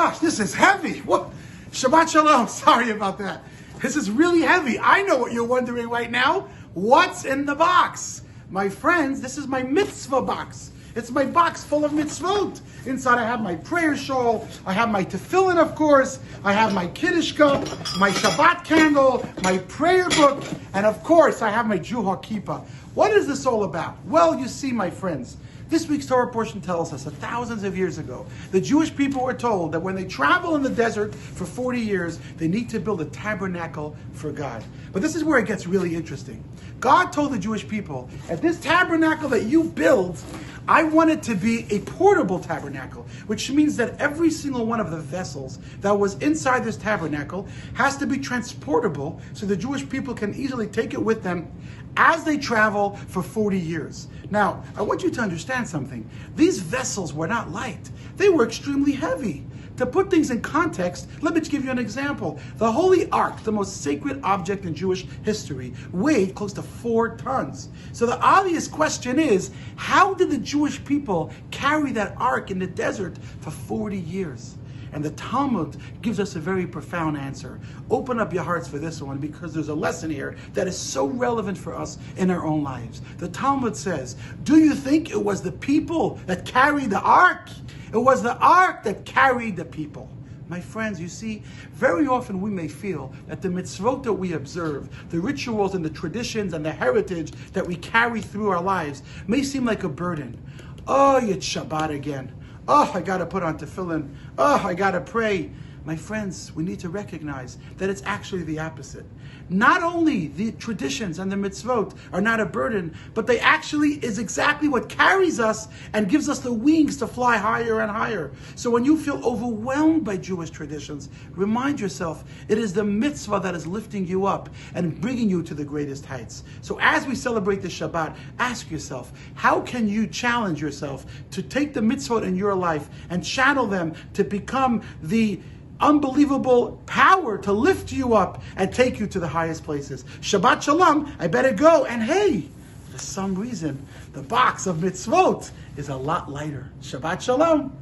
gosh, this is heavy. What? Shabbat Shalom. Sorry about that. This is really heavy. I know what you're wondering right now. What's in the box? My friends, this is my mitzvah box. It's my box full of mitzvot. Inside I have my prayer shawl, I have my tefillin, of course, I have my Kiddush cup, my Shabbat candle, my prayer book, and of course I have my Jew kippah. What is this all about? Well, you see, my friends, this week's Torah portion tells us that thousands of years ago, the Jewish people were told that when they travel in the desert for 40 years, they need to build a tabernacle for God. But this is where it gets really interesting. God told the Jewish people, at this tabernacle that you build, I want it to be a portable tabernacle, which means that every single one of the vessels that was inside this tabernacle has to be transportable so the Jewish people can easily take it with them as they travel for 40 years. Now, I want you to understand something. These vessels were not light. They were extremely heavy. To put things in context, let me give you an example. The Holy Ark, the most sacred object in Jewish history, weighed close to 4 tons. So the obvious question is, how did the Jewish people carry that ark in the desert for 40 years? And the Talmud gives us a very profound answer. Open up your hearts for this one, because there's a lesson here that is so relevant for us in our own lives. The Talmud says, do you think it was the people that carried the ark? It was the ark that carried the people. My friends, you see, very often we may feel that the mitzvot that we observe, the rituals and the traditions and the heritage that we carry through our lives may seem like a burden. Oh, it's Shabbat again. Oh, I got to put on tefillin. Oh, I got to pray. My friends, we need to recognize that it's actually the opposite. Not only the traditions and the mitzvot are not a burden, but they actually is exactly what carries us and gives us the wings to fly higher and higher. So when you feel overwhelmed by Jewish traditions, remind yourself it is the mitzvah that is lifting you up and bringing you to the greatest heights. So as we celebrate the Shabbat, ask yourself, how can you challenge yourself to take the mitzvot in your life and channel them to become the unbelievable power to lift you up and take you to the highest places. Shabbat Shalom, I better go. And hey, for some reason, the box of mitzvot is a lot lighter. Shabbat Shalom.